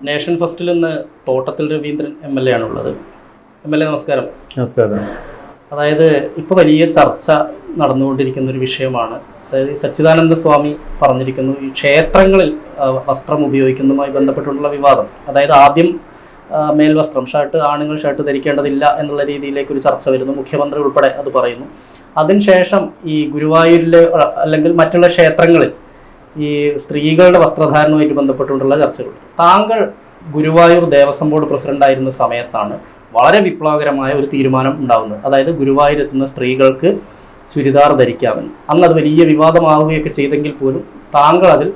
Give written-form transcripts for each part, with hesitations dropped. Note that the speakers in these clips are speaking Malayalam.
നേഷൻ ഫസ്റ്റിൽ നിന്ന് തോട്ടത്തിൽ രവീന്ദ്രൻ MLA ആണുള്ളത്. MLA നമസ്കാരം. നമസ്കാരം. അതായത് ഇപ്പോൾ വലിയ ചർച്ച നടന്നുകൊണ്ടിരിക്കുന്ന ഒരു വിഷയമാണ്. അതായത് സച്ചിദാനന്ദ സ്വാമി പറഞ്ഞിരിക്കുന്നു, ഈ ക്ഷേത്രങ്ങളിൽ വസ്ത്രം ഉപയോഗിക്കുന്നതുമായി ബന്ധപ്പെട്ടുള്ള വിവാദം. അതായത് ആദ്യം മേൽവസ്ത്രം ഷർട്ട്, ആണുങ്ങൾ ഷർട്ട് ധരിക്കേണ്ടതില്ല എന്നുള്ള രീതിയിലേക്ക് ഒരു ചർച്ച വരുന്നു. മുഖ്യമന്ത്രി ഉൾപ്പെടെ അത് പറയുന്നു. അതിനുശേഷം ഈ ഗുരുവായൂരിലെ അല്ലെങ്കിൽ മറ്റുള്ള ക്ഷേത്രങ്ങളിൽ ഈ സ്ത്രീകളുടെ വസ്ത്രധാരണവുമായിട്ട് ബന്ധപ്പെട്ടുകൊണ്ടുള്ള ചർച്ചകൾ. താങ്കൾ ഗുരുവായൂർ ദേവസ്വം ബോർഡ് പ്രസിഡന്റ് ആയിരുന്ന സമയത്താണ് വളരെ വിപ്ലവകരമായ ഒരു തീരുമാനം ഉണ്ടാകുന്നത്. അതായത് ഗുരുവായൂർ എത്തുന്ന സ്ത്രീകൾക്ക് ചുരിദാർ ധരിക്കാമെന്ന്. അന്ന് അത് വലിയ വിവാദമാവുകയൊക്കെ ചെയ്തെങ്കിൽ പോലും താങ്കൾ അതിൽ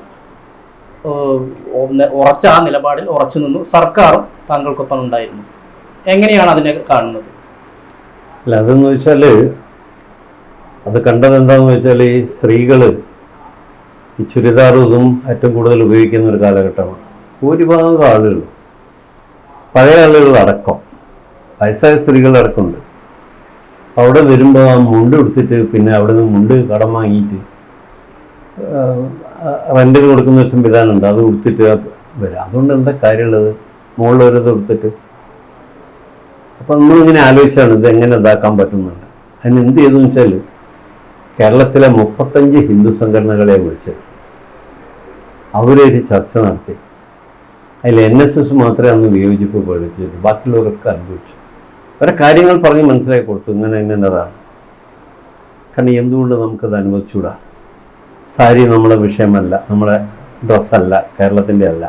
ഉറച്ച ആ നിലപാടിൽ ഉറച്ചു നിന്നു. സർക്കാരും താങ്കൾക്കൊപ്പം ഉണ്ടായിരുന്നു. എങ്ങനെയാണ് അതിനെ കാണുന്നത്? അല്ല, അതെന്ന് വെച്ചാൽ അത് കണ്ടത് എന്താണെന്ന് വെച്ചാൽ ഈ സ്ത്രീകൾ ഈ ചുരിദാറും ഇതും ഏറ്റവും കൂടുതൽ ഉപയോഗിക്കുന്ന ഒരു കാലഘട്ടമാണ്. ഭൂരിഭാഗം ആളുകൾ, പഴയ ആളുകൾ അടക്കം, വയസ്സായ സ്ത്രീകളടക്കമുണ്ട്. അവിടെ വരുമ്പോൾ ആ മുണ്ട് എടുത്തിട്ട് പിന്നെ അവിടെ നിന്ന് മുണ്ട് കടം വാങ്ങിയിട്ട് റെൻറ്റിന് കൊടുക്കുന്ന ഒരു സംവിധാനമുണ്ട്. അത് കൊടുത്തിട്ട് വരാം. അതുകൊണ്ട് എന്താ കാര്യമുള്ളത്? മുകളിലൊരിത് കൊടുത്തിട്ട്. അപ്പം നമ്മളിങ്ങനെ ആലോചിച്ചാണ് ഇത് എങ്ങനെ ഇതാക്കാൻ പറ്റുന്നുണ്ട്. അതിന് എന്ത് ചെയ്തെന്ന് വെച്ചാൽ കേരളത്തിലെ 35 ഹിന്ദു സംഘടനകളെ വിളിച്ച് അവരൊരു ചർച്ച നടത്തി. അതിൽ NSS മാത്രമേ അന്ന് വിയോജിപ്പ് പഠിച്ചിട്ടുള്ളൂ. ബാക്കിയുള്ളവരൊക്കെ അനുഭവിച്ചു. അവരെ കാര്യങ്ങൾ പറഞ്ഞ് മനസ്സിലാക്കി കൊടുത്തു, ഇങ്ങനെതാണ്. കാരണം എന്തുകൊണ്ട് നമുക്കത് അനുവദിച്ചുകൂടാ? സാരി നമ്മളെ വിഷയമല്ല, നമ്മളെ ഡ്രസ്സല്ല, കേരളത്തിൻ്റെ അല്ല.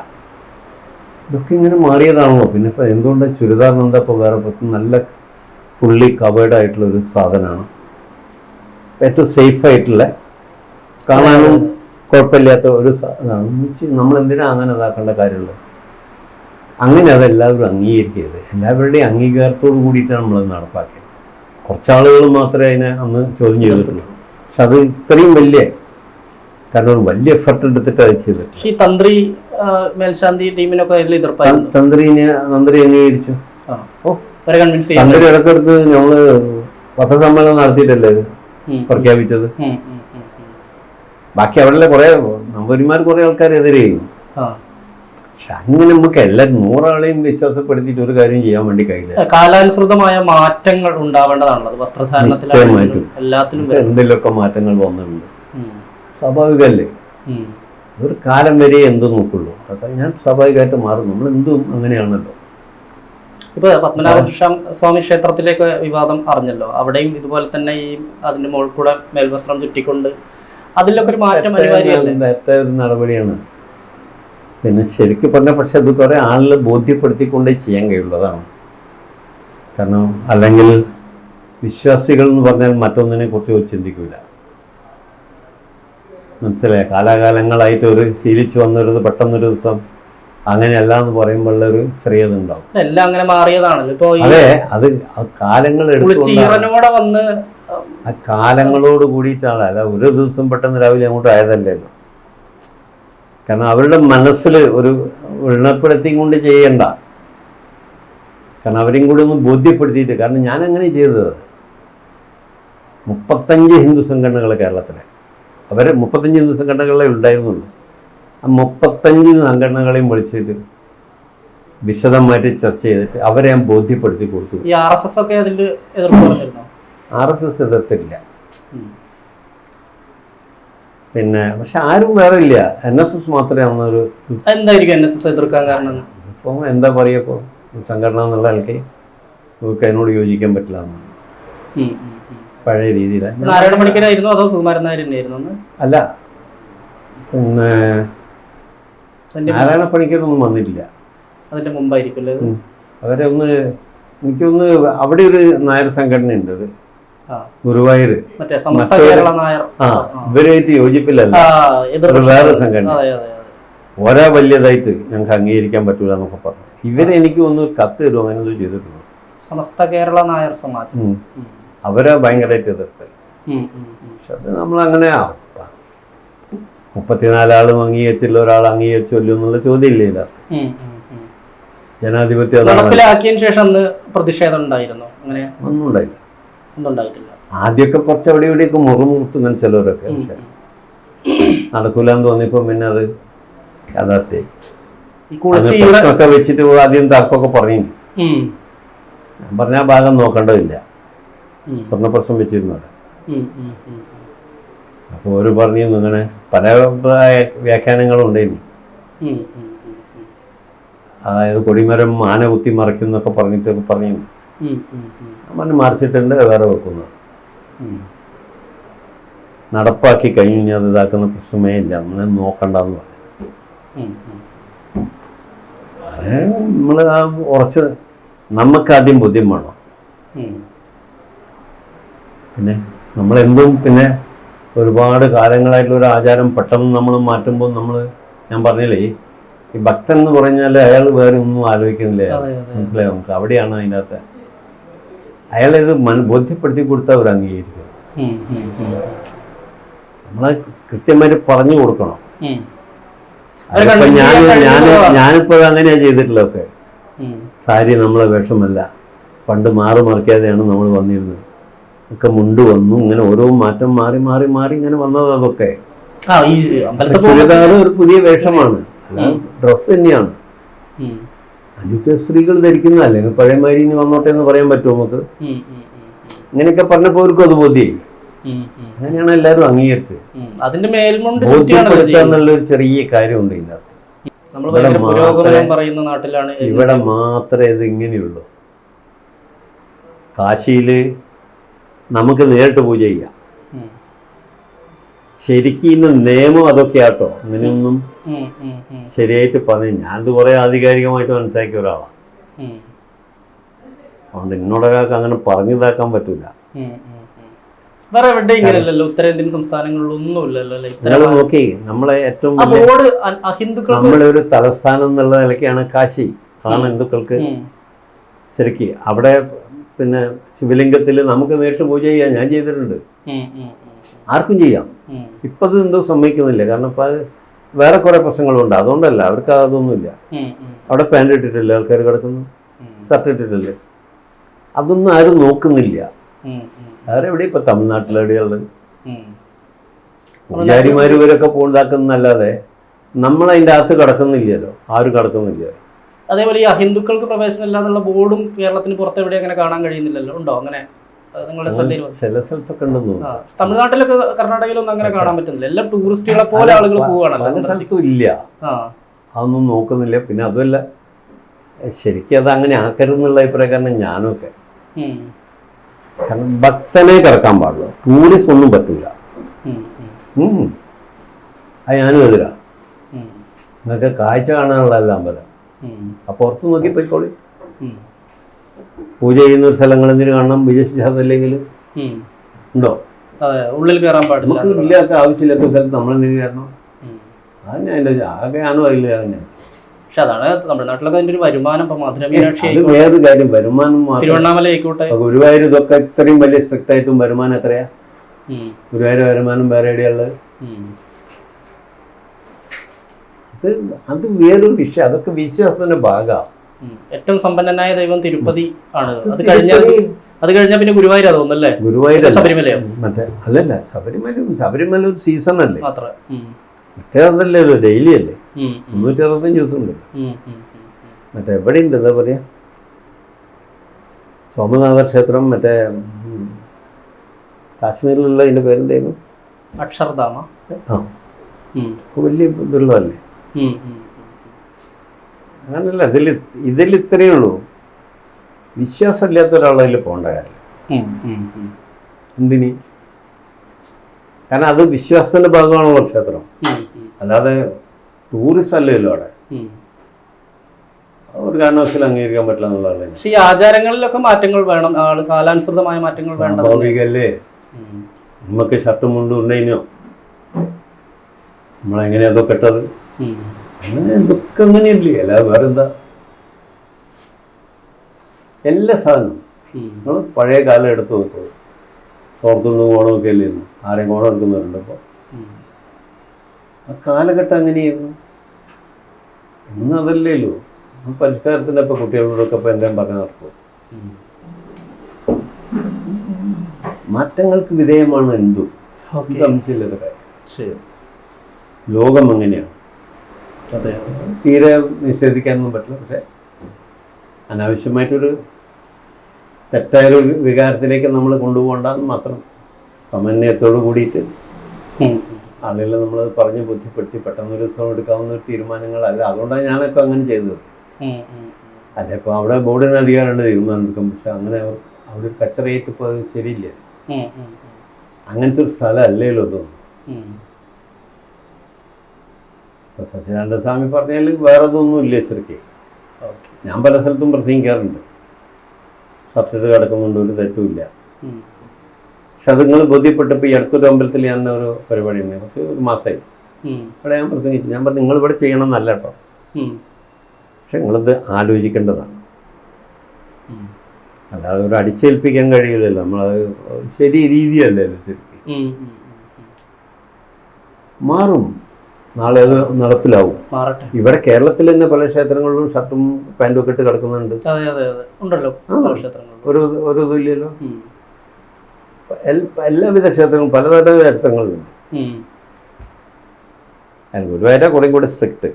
ഇതൊക്കെ ഇങ്ങനെ മാറിയതാണല്ലോ. പിന്നെ ഇപ്പോൾ എന്തുകൊണ്ട് ചുരിദാറിന് എന്താ ഇപ്പോൾ വേറെ പറ്റും? നല്ല ഫുള്ളി കവേർഡായിട്ടുള്ളൊരു സാധനമാണ്, ഏറ്റവും സേഫായിട്ടുള്ള, കാണാനും കുഴപ്പമില്ലാത്ത ഒരു സാധനമാണ്. നമ്മളെന്തിനാ അങ്ങനെ ഇതാക്കേണ്ട കാര്യമുള്ളത്? അങ്ങനെ അതെല്ലാവരും അംഗീകരിക്കരുത്. എല്ലാവരുടെയും അംഗീകാരത്തോട് കൂടിയിട്ടാണ് നമ്മളത് നടപ്പാക്കിയത്. കുറച്ചാളുകൾ മാത്രമേ അതിനെ അന്ന് ചോദ്യം ചെയ്തിട്ടുള്ളൂ. പക്ഷെ അത് ഇത്രയും വലിയ, കാരണം ഒരു വലിയ എഫർട്ട് എടുത്തിട്ട് അത് ചെയ്തിട്ട് ഈ തന്ത്രി മേൽശാന്തി ടീമിനൊക്കെ തന്ത്രി അംഗീകരിച്ചു. തന്ത്രി ഇടക്കെടുത്ത് ഞങ്ങള് പത്രസമ്മേളനം നടത്തിയിട്ടല്ലേ ഇത് പ്രഖ്യാപിച്ചത്. ബാക്കി അവിടെ കുറെ നമ്പൂരിമാർ കുറെ ആൾക്കാർ എതിരെ ചെയ്യുന്നു. പക്ഷെ അങ്ങനെ നമുക്ക് എല്ലാവരും 100 ആളെയും വിശ്വാസപ്പെടുത്തിയിട്ട് ഒരു കാര്യം ചെയ്യാൻ വേണ്ടി കഴിയില്ല. കാലാനുസൃതമായ മാറ്റങ്ങൾ ഉണ്ടാവേണ്ടതാണല്ലോ വസ്ത്രധാരണത്തിലും എല്ലാത്തിലും. എന്തെങ്കിലുമൊക്കെ മാറ്റങ്ങൾ വന്നിട്ടുണ്ട്, സ്വാഭാവികമല്ലേ. ഒരു കാലം വരെ എന്തും നോക്കുള്ളൂ. അതൊക്കെ ഞാൻ സ്വാഭാവികമായിട്ട് മാറും. നമ്മൾ എന്തും അങ്ങനെയാണല്ലോ. ഇപ്പൊ പത്മനാഭ സ്വാമി ക്ഷേത്രത്തിലേക്ക് വിവാദം അറിഞ്ഞല്ലോ. അവിടെയും ഇതുപോലെ തന്നെ ഈ അതിന്റെ മുകളിൽ കൂടെ മേൽവസ്ത്രം ചുറ്റിക്കൊണ്ട് അതിലൊക്കെ ഒരു മാറ്റം തെറ്റായ ഒരു നടപടിയാണ്. പിന്നെ ശരിക്കും പറഞ്ഞ, പക്ഷെ അത് കുറെ ആളുകൾ ബോധ്യപ്പെടുത്തിക്കൊണ്ടേ ചെയ്യാൻ കഴിയുള്ളതാണ്. കാരണം അല്ലെങ്കിൽ വിശ്വാസികൾ എന്ന് പറഞ്ഞാൽ മറ്റൊന്നിനെ കുറിച്ച് ചിന്തിക്കില്ല. മനസ്സിലായ കാലാകാലങ്ങളായിട്ട് ഒരു ശീലിച്ചു വന്നൊരു പെട്ടെന്നൊരു ദിവസം അങ്ങനെയല്ല എന്ന് പറയുമ്പോൾ ഒരു ചെറിയത് ഉണ്ടാവും. എല്ലാം അങ്ങനെ മാറിയതാണല്ലോ ഇപ്പൊ. അതെ, അത് കാലങ്ങൾ എടുത്ത് ആ കാലങ്ങളോട് കൂടിയിട്ടാണ്. അല്ല ഒരു ദിവസം പെട്ടെന്ന് രാവിലെ അങ്ങോട്ട് ആയതല്ലല്ലോ. കാരണം അവരുടെ മനസ്സിൽ ഒരു ഉൾപ്പെടുത്തി കൊണ്ട് ചെയ്യണ്ട. കാരണം അവരെയും കൂടി ഒന്ന് ബോധ്യപ്പെടുത്തിയിട്ട്. കാരണം ഞാൻ അങ്ങനെ ചെയ്തത് 35 ഹിന്ദു സംഘടനകൾ കേരളത്തിലെ, അവരെ 35 ഹിന്ദു സംഘടനകളെ ഉണ്ടായിരുന്നുള്ളൂ. ആ 35 സംഘടനകളെയും വിളിച്ചിട്ട് വിശദമായിട്ട് ചർച്ച ചെയ്തിട്ട് അവരെ ഞാൻ ബോധ്യപ്പെടുത്തി കൊടുത്തു. RSS എതിർത്തില്ല. പിന്നെ പക്ഷെ ആരും വേറെ ഇല്ല. NSS മാത്രമേ അന്നൊരു ഇപ്പം എന്താ പറയുക, ഇപ്പോൾ സംഘടന എന്നുള്ള ആൾക്ക് നമുക്ക് അതിനോട് യോജിക്കാൻ പറ്റില്ല എന്നാണ് പഴയ രീതിയിലാണ്. അല്ല, പിന്നെ നാരായണ പണിക്കരൊന്നും വന്നിട്ടില്ല. അതിന്റെ മുമ്പായിരിക്കും അവരെ ഒന്ന് എനിക്കൊന്ന് അവിടെ ഒരു നായർ സംഘടന ഉണ്ട്, ഒരു ഗുരുവായൂർ. ഇവരായിട്ട് യോജിപ്പില്ലല്ലോ, ഒരു വേറെ സംഘടന. ഓരോ വലിയതായിട്ട് ഞങ്ങൾക്ക് അംഗീകരിക്കാൻ പറ്റൂല എന്നൊക്കെ പറഞ്ഞു. ഇവരെ എനിക്ക് ഒന്ന് കത്ത് തരും, അങ്ങനെ എന്തോ ചെയ്തിട്ടുള്ളൂ. സമസ്ത കേരള നായർ സമാജം അവരെ ഭയങ്കരമായിട്ട് എതിർത്ത്. പക്ഷെ അത് നമ്മളങ്ങനെ 34 ആളും അംഗീകരിച്ചില്ല, ഒരാൾ അംഗീകരിച്ചല്ലോ എന്നുള്ള ചോദ്യം ഇല്ല ഇതിനകത്ത്. ജനാധിപത്യം പ്രതിഷേധം ഉണ്ടായിരുന്നു, അങ്ങനെ ഒന്നും ഉണ്ടായില്ല. ഉണ്ടായിട്ടില്ല. ആദ്യമൊക്കെ കുറച്ച് അവിടെ ഇവിടെയൊക്കെ മുറുമുറുത്തുന്ന ചിലവരൊക്കെ, പക്ഷെ നടക്കൂല എന്ന് തോന്നിയപ്പോൾ പിന്നെ അത് യാഥാർത്ഥ്യമായി. ഈ കുളിച്ചീറ ഒക്കെ വെച്ചിട്ട് ആദ്യം തർക്കമൊക്കെ പറഞ്ഞു. ഞാൻ പറഞ്ഞ ആ ഭാഗം നോക്കേണ്ടതില്ല, സ്വർണ്ണപ്രശ്നം വെച്ചിരുന്നു അവിടെ. അപ്പോൾ ഒരു പറഞ്ഞു ഇങ്ങനെ പല വ്യാഖ്യാനങ്ങളും ഉണ്ടായിരുന്നു. അതായത് കൊടിമരം ആന കുത്തി മറിക്കും എന്നൊക്കെ പറഞ്ഞിട്ടൊക്കെ പറഞ്ഞു. അമ്മ മറിച്ചിട്ടുണ്ട്, വേറെ വെക്കുന്നു. നടപ്പാക്കി കഴിഞ്ഞു കഴിഞ്ഞാൽ അത് ഇതാക്കുന്ന പ്രശ്നമേ ഇല്ല, നമ്മളെ നോക്കണ്ടെന്ന് പറഞ്ഞു. നമ്മൾ ആ ഉറച്ച് നമുക്ക് ആദ്യം ബോധ്യം വേണം. പിന്നെ നമ്മളെന്തും പിന്നെ ഒരുപാട് കാലങ്ങളായിട്ടുള്ള ഒരു ആചാരം പെട്ടെന്ന് നമ്മൾ മാറ്റുമ്പോൾ ഞാൻ പറഞ്ഞില്ലേ, ഈ ഭക്തൻ എന്ന് പറഞ്ഞാൽ അയാൾ വേറെ ഒന്നും ആലോചിക്കുന്നില്ല. മനസ്സിലായോ നമുക്ക്? അവിടെയാണ് അതിൻ്റെ അകത്ത് അയാളിത് ബോധ്യപ്പെടുത്തി കൊടുത്താൽ അവർ അംഗീകരിക്കും. നമ്മളെ കൃത്യമായിട്ട് പറഞ്ഞു കൊടുക്കണം. ഞാനിപ്പോ അങ്ങനെയാ ചെയ്തിട്ടില്ല. ഒക്കെ സാരി നമ്മളെ വേഷമല്ല, പണ്ട് മാറി മറിക്കാതെയാണ് നമ്മൾ വന്നിരുന്നത്. ഒക്കെ മുണ്ട് വന്നു, ഇങ്ങനെ ഓരോ മാറ്റം മാറി മാറി മാറി ഇങ്ങനെ വന്നത്. അതൊക്കെ ചുരിദാർ ഒരു പുതിയ വേഷമാണ്, അല്ല ഡ്രസ്സ് തന്നെയാണ്. അനുച്ച സ്ത്രീകൾ ധരിക്കുന്ന, അല്ലെങ്കിൽ പഴയമാരി ഇനി വന്നോട്ടെ എന്ന് പറയാൻ പറ്റുമോ നമുക്ക്? ഇങ്ങനെയൊക്കെ പറഞ്ഞപ്പോൾ അവർക്കും അത് ബോധ്യായി. അങ്ങനെയാണ് എല്ലാവരും അംഗീകരിച്ചത്. ബോധ്യപ്പെടുത്താന്നുള്ളൊരു ചെറിയ കാര്യമുണ്ട് ഇതിനകത്ത്. ഇവിടെ മാത്രമേ ഇത് ഇങ്ങനെയുള്ളൂ. കാശിയില് നമുക്ക് നേരിട്ട് പൂജ ചെയ്യാം. ശരിക്കും നിയമം അതൊക്കെ ആട്ടോ. അങ്ങനെയൊന്നും ശരിയായിട്ട് പറഞ്ഞു. ഞാനിത് കുറെ ആധികാരികമായിട്ട് മനസ്സിലാക്കിയ ഒരാളാണ്. അതുകൊണ്ട് എന്നോടൊരാൾക്ക് അങ്ങനെ പറഞ്ഞിതാക്കാൻ പറ്റൂല. ഉത്തരേന്ത്യൻ സംസ്ഥാനങ്ങളിലൊന്നുമില്ലല്ലോ. നോക്കി, നമ്മളെ ഏറ്റവും നമ്മളൊരു തലസ്ഥാനം എന്നുള്ള നിലയ്ക്കാണ് കാശി. അതാണ് ഹിന്ദുക്കൾക്ക് ശരിക്ക്. അവിടെ പിന്നെ ശിവലിംഗത്തിൽ നമുക്ക് നേരിട്ട് പൂജ ചെയ്യാം. ഞാൻ ചെയ്തിട്ടുണ്ട്, ആർക്കും ചെയ്യാം. ഇപ്പം അത് എന്തോ സമ്മതിക്കുന്നില്ല. കാരണം ഇപ്പം അത് വേറെ കുറെ പ്രശ്നങ്ങളുണ്ട്. അതുകൊണ്ടല്ല, അവർക്ക് അതൊന്നുമില്ല. അവിടെ പാൻറ് ഇട്ടിട്ടില്ല ആൾക്കാർ കിടക്കുന്നു, ഷർട്ട് ഇട്ടിട്ടില്ലേ. അതൊന്നും ആരും നോക്കുന്നില്ല. വേറെവിടെ ഇപ്പൊ തമിഴ്നാട്ടിലെവിടെയുള്ളത് പൂജാരിമാർ ഇവരൊക്കെ പോണ്ടാക്കുന്നല്ലാതെ നമ്മളതിൻ്റെ അകത്ത് കിടക്കുന്നില്ലല്ലോ, ആരും കിടക്കുന്നില്ലല്ലോ. അതേപോലെ ഈ അഹിന്ദുക്കൾക്ക് പ്രവേശനം ഇല്ലാന്നുള്ള ബോർഡും കേരളത്തിന് പുറത്ത് എവിടെ അങ്ങനെ കാണാൻ കഴിയുന്നില്ലല്ലോ. ഉണ്ടോ അങ്ങനെ? നിങ്ങളുടെ ശ്രദ്ധയിൽ ചില സ്ഥലത്തൊക്കെ ഉണ്ടെന്ന്. തമിഴ്നാട്ടിലൊക്കെ കർണാടകയിലൊന്നും അങ്ങനെ കാണാൻ പറ്റുന്നില്ല. എല്ലാം ടൂറിസ്റ്റുകളെ പോലെ ആളുകൾ പോവുകയാണ്. പല സ്ഥലത്തും ഇല്ല, അതൊന്നും നോക്കുന്നില്ല. പിന്നെ അതുമല്ല, ശരിക്കും അത് അങ്ങനെ ആക്കരുതെന്നുള്ള അഭിപ്രായക്കാരനെ ഞാനും ഒക്കെ. കാരണം ഭക്തനെ കിടക്കാൻ പാടില്ല, ടൂറിസ്റ്റ് ഒന്നും പറ്റില്ല. അത് ഞാനും എതിരാ. നിങ്ങൾക്ക് കാഴ്ച കാണാനുള്ളതല്ല അമ്പലം. അപ്പൊ പുറത്ത് നോക്കി പോയിക്കോളി. പൂജ ചെയ്യുന്ന ഒരു സ്ഥലങ്ങൾ എന്തിനു കാണണം? വിദേശില്ലെങ്കിൽ ഉണ്ടോ? ഉള്ളിൽ കയറാൻ പാടില്ല. ഇല്ലാത്ത ആവശ്യമില്ലാത്ത സ്ഥലത്ത് നമ്മളെന്തിനു കയറണം? അതന്നെ അതിൻ്റെ ആകെ ആണോ അതില്ല. അങ്ങനെ പക്ഷെ അതാണ് തമിഴ്നാട്ടിലൊക്കെ അതിന്റെ ഒരു വരുമാനം. വേറൊരു കാര്യം, വരുമാനം തിരുവണ്ണാമല ആയിക്കോട്ടെ, ഗുരുവായൂർ ഇതൊക്കെ ഇത്രയും വലിയ സ്ട്രിക്റ്റ് ആയിട്ടും വരുമാനം എത്രയാ? ഗുരുവായൂർ വരുമാനം വേറെ എവിടെയുള്ളത്? അത് വേറൊരു വിഷയം. അതൊക്കെ വിശ്വാസത്തിന്റെ ഭാഗമാണ്. ഏറ്റവും സമ്പന്നനായ ദൈവം തിരുപ്പതി ആണ്. അത് കഴിഞ്ഞാൽ പിന്നെ ഗുരുവായൂർ തോന്നുന്നല്ലേ? ഗുരുവായൂർ ശബരിമലയോ? മറ്റേ അല്ലല്ല, ശബരിമല ഒരു സീസൺ അല്ലേ, മറ്റേ അതല്ലല്ലോ, ഡെയിലി അല്ലേ, 365 ദിവസം ഉണ്ടല്ലോ. മറ്റേ എവിടെ ഉണ്ട് എന്താ പറയാ, സോമനാഥ ക്ഷേത്രം, മറ്റേ കാശ്മീരിലുള്ള അതിന്റെ പേരെന്തായിരുന്നു? അക്ഷർധാമ. ആ, വലിയ ഇതുള്ളതല്ലേ. അങ്ങനല്ല, ഇതിൽ ഇത്രയേ ഉള്ളൂ. വിശ്വാസമില്ലാത്ത ഒരാളതിൽ പോകേണ്ട കാര്യം എന്തിന്? കാരണം അത് വിശ്വാസത്തിന്റെ ഭാഗമാണല്ലോ ക്ഷേത്രം, അല്ലാതെ ടൂറിസ്റ്റ് അല്ലല്ലോ അവിടെ. ഒരു കാരണവശാലും അംഗീകരിക്കാൻ പറ്റില്ല എന്നുള്ളതാണ്. പക്ഷേ ഈ ആചാരങ്ങളിലൊക്കെ മാറ്റങ്ങൾ വേണം, കാലാനുസൃതമായ മാറ്റങ്ങൾ വേണം. സ്വാഭാവികല്ലേ. നമുക്ക് ഷർട്ടും മുണ്ടും ഉണ്ടതിനോ നമ്മളെങ്ങനെയാ അതൊക്കെ ഇട്ടത്? അങ്ങനെ ഇതൊക്കെ അങ്ങനെയല്ലേ, അല്ലാതെ വേറെന്താ? എല്ലാ സാധനവും പഴയ കാലം എടുത്ത് നോക്കും. തോർത്തുണ്ടും ഓണമൊക്കെ അല്ലായിരുന്നു, ആരെയും ഓണം എടുക്കുന്നവരുണ്ട്. അപ്പോൾ ആ കാലഘട്ടം അങ്ങനെയായിരുന്നു. ഇന്ന് അതല്ലേല്ലോ. പരിഷ്കാരത്തിൻ്റെ ഇപ്പം കുട്ടികളോടൊക്കെ ഇപ്പം എന്തെങ്കിലും പറഞ്ഞ് നടക്കും. മാറ്റങ്ങൾക്ക് വിധേയമാണ് എന്തും, സംശയമില്ലാത്ത കാര്യം. ലോകം അങ്ങനെയാണ്. അതെ. തീരെ നിഷേധിക്കാനൊന്നും പറ്റില്ല. പക്ഷെ അനാവശ്യമായിട്ടൊരു തെറ്റായൊരു വികാരത്തിലേക്ക് നമ്മൾ കൊണ്ടുപോകണ്ടെന്ന് മാത്രം സമന്വയത്തോട് കൂടിയിട്ട് ആളുകൾ നമ്മൾ പറഞ്ഞ് ബുദ്ധിപ്പെടുത്തി പെട്ടെന്നൊരു ദിവസം എടുക്കാവുന്ന ഒരു തീരുമാനങ്ങളല്ല. അതുകൊണ്ടാണ് ഞാനൊക്കെ അങ്ങനെ ചെയ്തത്. അല്ല, ഇപ്പോൾ അവിടെ ബോർഡിന് അധികാരമുണ്ട് തീരുമാനം എടുക്കും. പക്ഷെ അങ്ങനെ അവിടെ ഒരു കച്ചറയായിട്ട് ഇപ്പോൾ അത് ശരിയില്ല. അങ്ങനത്തെ ഒരു സ്ഥലം അല്ലല്ലോ തോന്നുന്നു. ഇപ്പോൾ സച്ചിദാനന്ദ സ്വാമി പറഞ്ഞാൽ വേറെ ഇതൊന്നും ഇല്ല ശരിക്കും. ഞാൻ പല സ്ഥലത്തും പ്രസംഗിക്കാറുണ്ട്, ഷർട്ടിട്ട് കിടക്കുന്നുണ്ട്, ഒരു തെറ്റുമില്ല. പക്ഷെ അത് നിങ്ങൾ ബോധ്യപ്പെട്ടപ്പോൾ ഈ അടുത്തൊരു അമ്പലത്തിൽ ഞാൻ ഒരു പരിപാടി ഉണ്ട്, കുറച്ച് ഒരു മാസമായി. അവിടെ ഞാൻ പ്രസംഗിച്ചു. ഞാൻ പറഞ്ഞു, നിങ്ങളിവിടെ ചെയ്യണം എന്നല്ല കേട്ടോ, പക്ഷെ നിങ്ങളിത് ആലോചിക്കേണ്ടതാണ്. അല്ലാതെ ഒരു അടിച്ചേൽപ്പിക്കാൻ കഴിയില്ലല്ലോ. നമ്മളത് ശരി രീതിയല്ലല്ലോ ശരിക്കും. മാറും, നാളെ അത് നടപ്പിലാവും. ഇവിടെ കേരളത്തിൽ തന്നെ പല ക്ഷേത്രങ്ങളിലും ഷർട്ടും പാൻറ്റും ഒക്കെ ഇട്ട് കിടക്കുന്നുണ്ട്. ഒരു ഇതുമില്ലല്ലോ. എല്ലാവിധ ക്ഷേത്രങ്ങളും പലതരം ക്ഷേത്രങ്ങളുണ്ട്. ഗുരുവായൂരാ കുറേ കൂടെ സ്ട്രിക്റ്റ്.